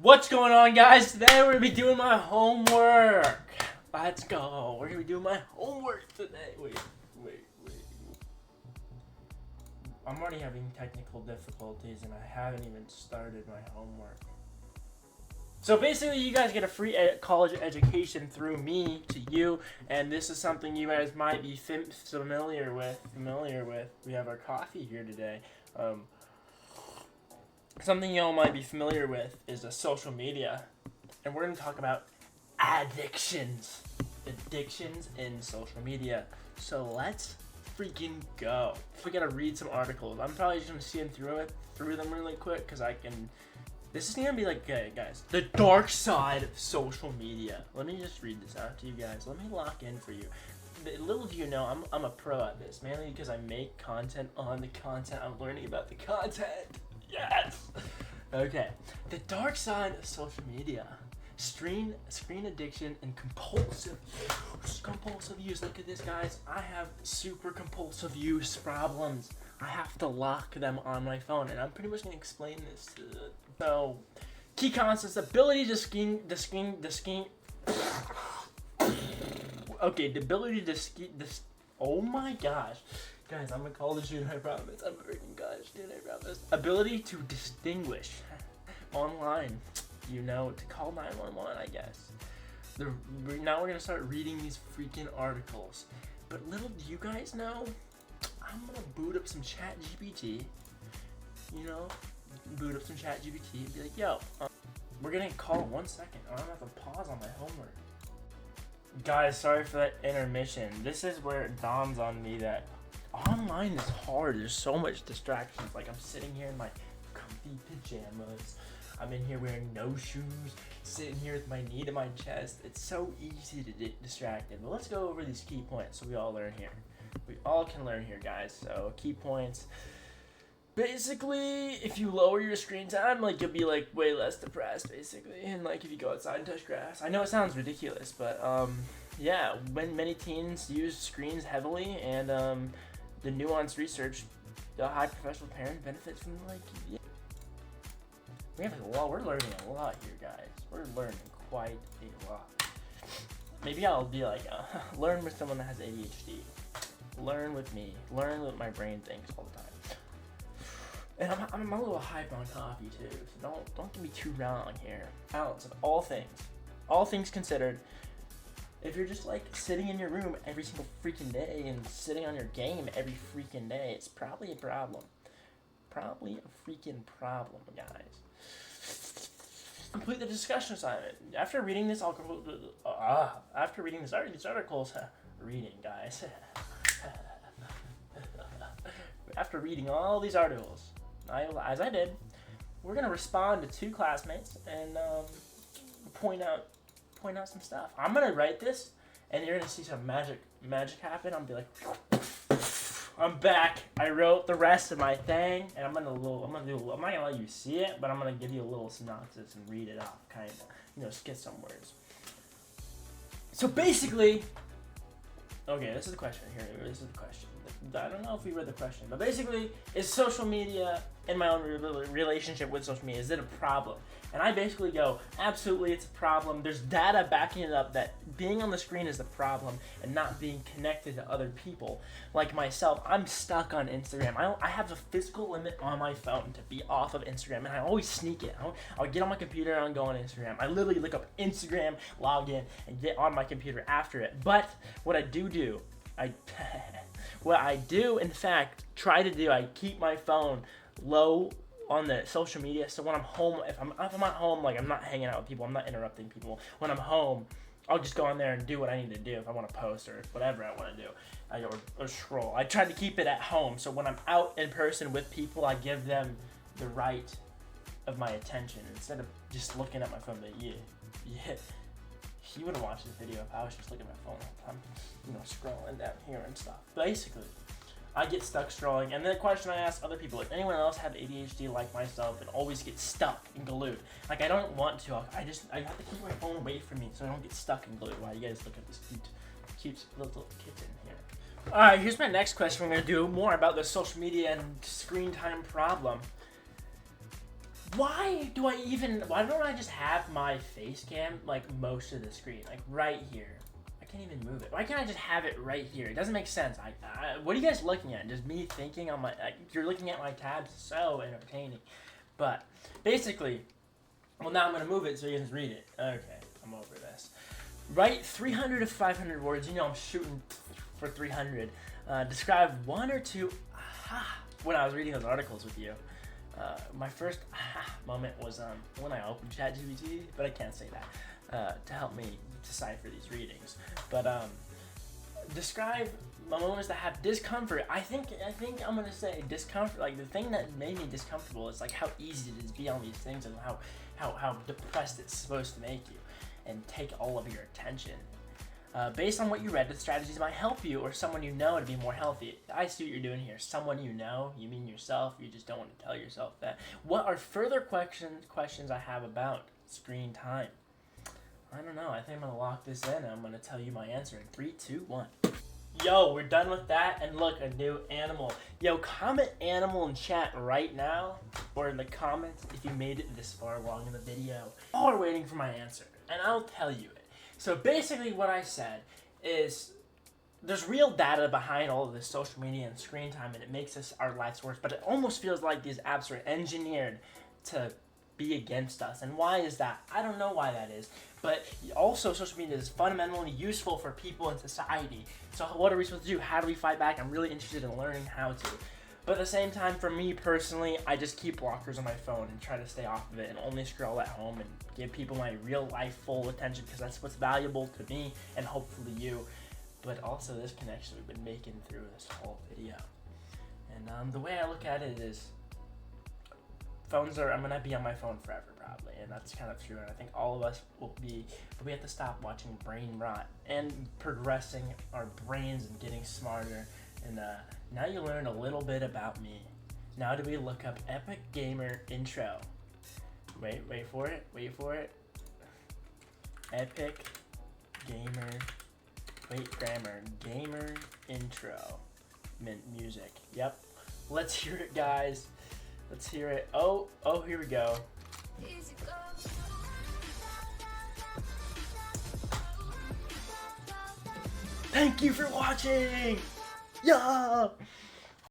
What's going on, guys? Today we're gonna be doing my homework. Let's go. We're gonna be doing my homework today. Wait. I'm already having technical difficulties and I haven't even started my homework. So basically, you guys get a free college education through me to you, and this is something you guys might be familiar with. We have our coffee here today. Something y'all might be familiar with is a social media, and we're going to talk about addictions in social media. So let's freaking go. We got to read some articles. I'm probably just going to skim through them really quick because I can. This is going to be like, okay, guys, the dark side of social media. Let me just read this out to you guys. Let me lock in for you. Little do you know, I'm a pro at this, mainly because I make content on the content. I'm learning about the content. Yes! Okay. The dark side of social media. Screen addiction and compulsive use. Look at this, guys. I have super compulsive use problems. I have to lock them on my phone, and I'm pretty much gonna explain this. So, key concepts: ability to scheme. Okay, the ability to scheme. Oh my gosh. Guys, I'm a college student, I promise. I'm a freaking college student, I promise. Ability to distinguish online. You know, to call 911, I guess. Now we're going to start reading these freaking articles. But little do you guys know, I'm going to boot up some ChatGPT. You know, boot up some ChatGPT and be like, yo, we're going to call 1 second. I don't have to pause on my homework. Guys, sorry for that intermission. This is where it dawns on me that online is hard. There's so much distractions. Like, I'm sitting here in my comfy pajamas. I'm in here wearing no shoes, sitting here with my knee to my chest. It's so easy to get distracted. But let's go over these key points so we all learn here. We all can learn here, guys. So, key points. Basically, if you lower your screen time, like, you'll be, like, way less depressed, basically. And, like, if you go outside and touch grass. I know it sounds ridiculous, but, yeah. When many teens use screens heavily and, the nuanced research, the high professional parent benefits from, like, yeah. We have a lot. We're learning a lot here, guys. We're learning quite a lot. Maybe I'll be like, learn with someone that has ADHD. Learn with me. Learn what my brain thinks all the time. And I'm a little hype on coffee too, so don't get me too wrong here. Balance of all things considered. If you're just like sitting in your room every single freaking day and sitting on your game every freaking day, it's probably a problem. Probably a freaking problem, guys. Complete the discussion assignment. After reading this, these articles, reading, guys. After reading all these articles, as I did, we're gonna respond to two classmates and point out some stuff. I'm gonna write this, and you're gonna see some magic happen. I'm gonna be like, I'm back. I wrote the rest of my thing, and I'm not gonna let you see it, but I'm gonna give you a little synopsis and read it off, kind of, get some words. So basically, okay, this is the question here. This is the question. I don't know if we read the question, but basically, is social media, in my own relationship with social media, is it a problem? And I basically go, absolutely, it's a problem. There's data backing it up that being on the screen is the problem and not being connected to other people. Like myself, I'm stuck on Instagram. I have a physical limit on my phone to be off of Instagram, and I always sneak it. I'll get on my computer and I'll go on Instagram. I literally look up Instagram, log in, and get on my computer after it. But what I do, in fact, try to do, I keep my phone low on the social media, so when I'm home, if I'm at home, like, I'm not hanging out with people, I'm not interrupting people. When I'm home, I'll just go on there and do what I need to do if I want to post or whatever I want to do, or scroll. I try to keep it at home, so when I'm out in person with people, I give them the right of my attention instead of just looking at my phone. But yeah, you would have watched this video if I was just looking at my phone all the time, scrolling down here and stuff. Basically, I get stuck scrolling, and then the question I ask other people, if anyone else have ADHD like myself and always get stuck and glued. Like, I don't want to, I have to keep my phone away from me so I don't get stuck and glued while you guys look at this cute little kitten here. Alright, here's my next question. We're going to do more about the social media and screen time problem. Why don't I just have my face cam like most of the screen, like right here? I can't even move it. Why can't I just have it right here? It doesn't make sense. What are you guys looking at? Just me thinking on my, you're looking at my tabs, so entertaining. But basically, well, now I'm gonna move it so you can read it. Okay, I'm over this. Write 300 to 500 words. You know I'm shooting for 300. Describe one or two aha when I was reading those articles with you. My first aha moment was when I opened ChatGPT, but I can't say that to help me decipher these readings. But describe moments that have discomfort. I think I'm gonna say discomfort. Like the thing that made me discomfortable is like how easy it is to be on these things and how depressed it's supposed to make you and take all of your attention. Based on what you read, the strategies might help you or someone you know to be more healthy. I see what you're doing here. Someone you know, you mean yourself, you just don't want to tell yourself that. What are further questions I have about screen time? I don't know. I think I'm going to lock this in and I'm going to tell you my answer in 3, 2, 1. Yo, we're done with that, and look, a new animal. Yo, comment animal in chat right now, or in the comments if you made it this far along in the video, or waiting for my answer, and I'll tell you it. So basically what I said is there's real data behind all of this social media and screen time, and it makes our lives worse, but it almost feels like these apps are engineered to be against us. And why is that? I don't know why that is, but also social media is fundamentally useful for people in society. So what are we supposed to do? How do we fight back? I'm really interested in learning how to. But at the same time, for me personally, I just keep blockers on my phone and try to stay off of it and only scroll at home and give people my real life full attention, because that's what's valuable to me and hopefully you. But also this connection we've been making through this whole video. And the way I look at it is I'm gonna be on my phone forever probably, and that's kind of true. And I think all of us will have to stop watching brain rot and progressing our brains and getting smarter. And now you learn a little bit about me. Now do we look up Epic Gamer intro? Wait for it. Epic Gamer. Grammar. Gamer intro. Music. Yep. Let's hear it, guys. Let's hear it. Oh, here we go. Thank you for watching. Yeah.